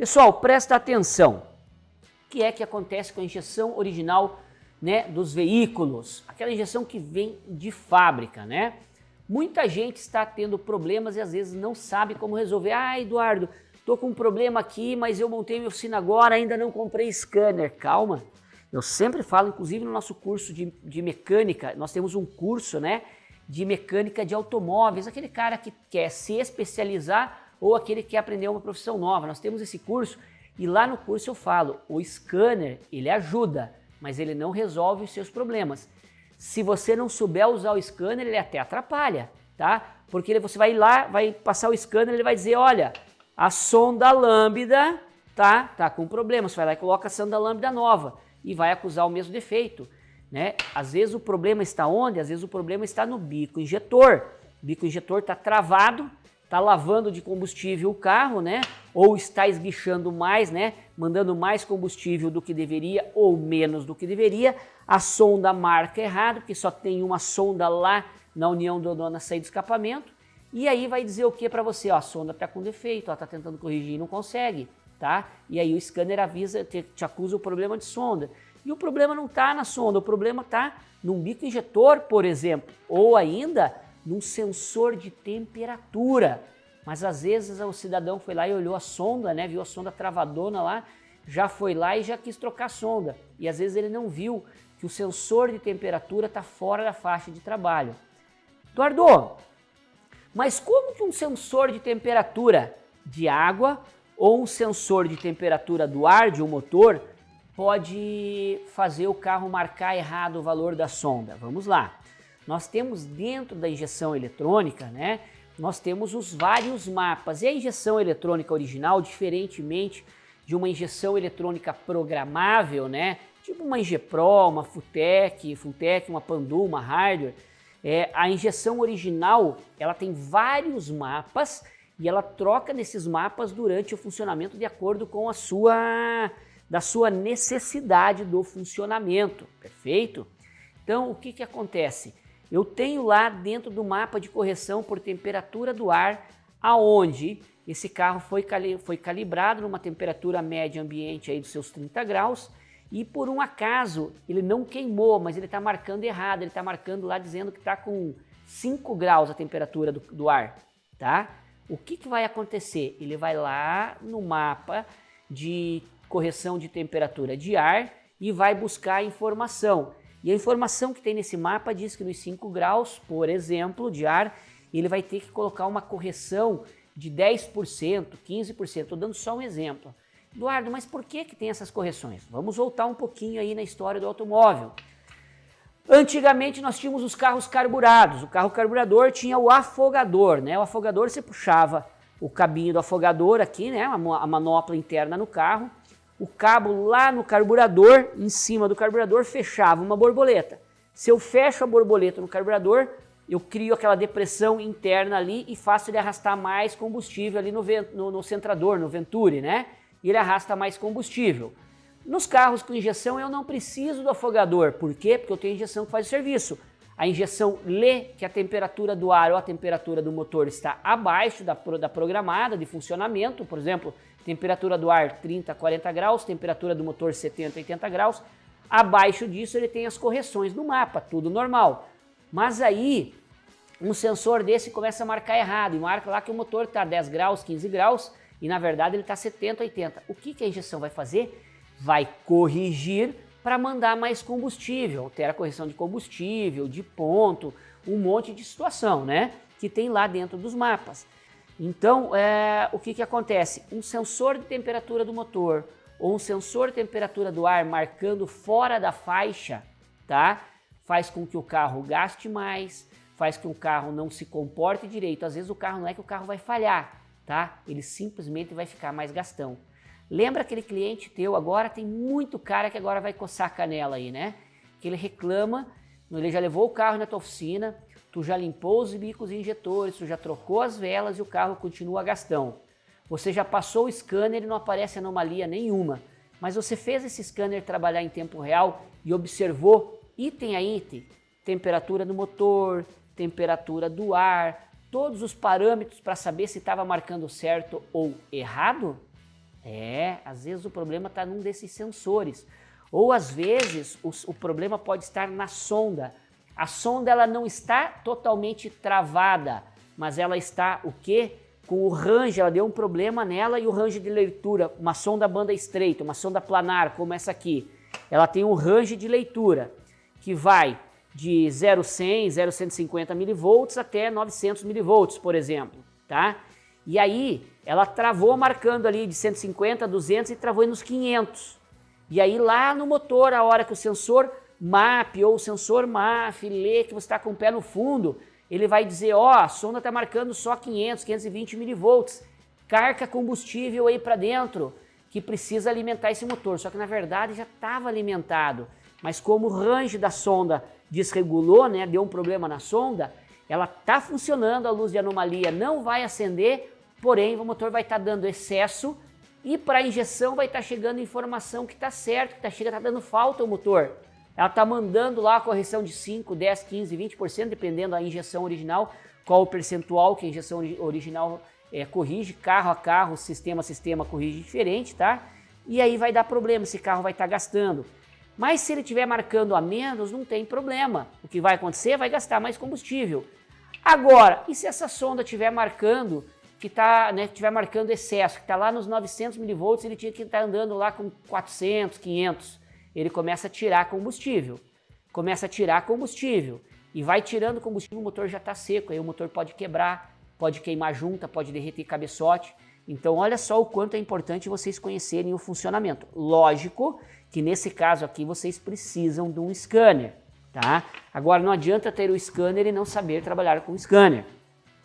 Pessoal, presta atenção. O que é que acontece com a injeção original, né, dos veículos? Aquela injeção que vem de fábrica, né? Muita gente está tendo problemas e às vezes não sabe como resolver. Ah, Eduardo, tô com um problema aqui, mas eu montei minha oficina agora, ainda não comprei scanner. Calma. Eu sempre falo, inclusive no nosso curso de mecânica, nós temos um curso, né, de mecânica de automóveis, aquele cara que quer se especializar ou aquele que quer aprender uma profissão nova. Nós temos esse curso e lá no curso eu falo, o scanner, ele ajuda, mas ele não resolve os seus problemas. Se você não souber usar o scanner, ele até atrapalha, tá? Porque você vai lá, vai passar o scanner, ele vai dizer, olha, a sonda lambda tá com problema. Você vai lá e coloca a sonda lambda nova e vai acusar o mesmo defeito, né? Às vezes o problema está onde? Às vezes o problema está no bico injetor. O bico injetor está travado, está lavando de combustível o carro, né? Ou está esguichando mais, né? Mandando mais combustível do que deveria ou menos do que deveria. A sonda marca errado, porque só tem uma sonda lá na união na saída do escapamento. E aí vai dizer o que para você? Ó, a sonda está com defeito, ela está tentando corrigir e não consegue, tá? E aí o scanner avisa, te acusa o problema de sonda. E o problema não está na sonda, o problema está num bico injetor, por exemplo, ou ainda num sensor de temperatura. Mas às vezes o cidadão foi lá e olhou a sonda, né? Viu a sonda travadona lá, já foi lá e já quis trocar a sonda. E às vezes ele não viu que o sensor de temperatura está fora da faixa de trabalho. Eduardo, mas como que um sensor de temperatura de água ou um sensor de temperatura do ar de um motor pode fazer o carro marcar errado o valor da sonda? Vamos lá. Nós temos dentro da injeção eletrônica, né? Nós temos os vários mapas. E a injeção eletrônica original, diferentemente de uma injeção eletrônica programável, né? Tipo uma Ingepro, uma Futec, uma Pandu, uma Hardware, a injeção original, ela tem vários mapas e ela troca nesses mapas durante o funcionamento de acordo com a sua necessidade do funcionamento, perfeito? Então, o que acontece? Eu tenho lá dentro do mapa de correção por temperatura do ar, aonde esse carro foi calibrado numa temperatura média ambiente aí dos seus 30 graus, e por um acaso ele não queimou, mas ele está marcando errado, ele está marcando lá dizendo que está com 5 graus a temperatura do ar, tá? O que vai acontecer? Ele vai lá no mapa de correção de temperatura de ar e vai buscar a informação. E a informação que tem nesse mapa diz que nos 5 graus, por exemplo, de ar, ele vai ter que colocar uma correção de 10%, 15%, estou dando só um exemplo. Eduardo, mas por que tem essas correções? Vamos voltar um pouquinho aí na história do automóvel. Antigamente nós tínhamos os carros carburados, o carro carburador tinha o afogador, né? O afogador, você puxava o cabinho do afogador aqui, né? A manopla interna no carro, o cabo lá no carburador, em cima do carburador, fechava uma borboleta. Se eu fecho a borboleta no carburador, eu crio aquela depressão interna ali e faço ele arrastar mais combustível ali no centrador, no Venturi, né? E ele arrasta mais combustível. Nos carros com injeção eu não preciso do afogador. Por quê? Porque eu tenho injeção que faz o serviço. A injeção lê que a temperatura do ar ou a temperatura do motor está abaixo da programada de funcionamento. Por exemplo, temperatura do ar 30, 40 graus, temperatura do motor 70, 80 graus. Abaixo disso ele tem as correções no mapa, tudo normal. Mas aí um sensor desse começa a marcar errado e marca lá que o motor está 10 graus, 15 graus e na verdade ele está 70, 80. O que a injeção vai fazer? Vai corrigir para mandar mais combustível, altera a correção de combustível, de ponto, um monte de situação, né? Que tem lá dentro dos mapas. Então, o que acontece? Um sensor de temperatura do motor ou um sensor de temperatura do ar marcando fora da faixa, tá? Faz com que o carro gaste mais, faz com que o carro não se comporte direito. Às vezes o carro não é que o carro vai falhar, tá? Ele simplesmente vai ficar mais gastão. Lembra aquele cliente teu, agora tem muito cara que agora vai coçar a canela aí, né? Que ele reclama, ele já levou o carro na tua oficina, tu já limpou os bicos injetores, tu já trocou as velas e o carro continua gastão. Você já passou o scanner e não aparece anomalia nenhuma, mas você fez esse scanner trabalhar em tempo real e observou item a item, temperatura do motor, temperatura do ar, todos os parâmetros para saber se estava marcando certo ou errado? Às vezes o problema está num desses sensores. Ou às vezes o problema pode estar na sonda. A sonda ela não está totalmente travada, mas ela está o quê? Com o range, ela deu um problema nela e o range de leitura, uma sonda banda estreita, uma sonda planar como essa aqui, ela tem um range de leitura que vai de 0,100, 0,150 milivolts até 900 milivolts, por exemplo, tá? E aí ela travou marcando ali de 150 a 200 e travou nos 500. E aí lá no motor, a hora que o sensor MAP ou o sensor MAF lê que você está com o pé no fundo, ele vai dizer, ó, a sonda está marcando só 500, 520 milivolts, carga combustível aí para dentro, que precisa alimentar esse motor. Só que na verdade já estava alimentado, mas como o range da sonda desregulou, né, deu um problema na sonda, ela está funcionando, a luz de anomalia não vai acender, porém o motor vai estar dando excesso e para a injeção vai estar chegando informação que está certo, que está dando falta ao motor. Ela está mandando lá a correção de 5, 10, 15, 20%, dependendo da injeção original, qual o percentual que a injeção original corrige, carro a carro, sistema a sistema corrige diferente, tá? E aí vai dar problema, esse carro vai estar gastando. Mas se ele estiver marcando a menos, não tem problema. O que vai acontecer? Vai gastar mais combustível. Agora, e se essa sonda estiver marcando, que está, né, estiver marcando excesso, que está lá nos 900 milivolts, ele tinha que estar andando lá com 400, 500. Ele começa a tirar combustível. E vai tirando combustível, o motor já está seco, aí o motor pode quebrar, pode queimar junta, pode derreter cabeçote. Então olha só o quanto é importante vocês conhecerem o funcionamento. Lógico que nesse caso aqui vocês precisam de um scanner, tá? Agora não adianta ter o scanner e não saber trabalhar com o scanner.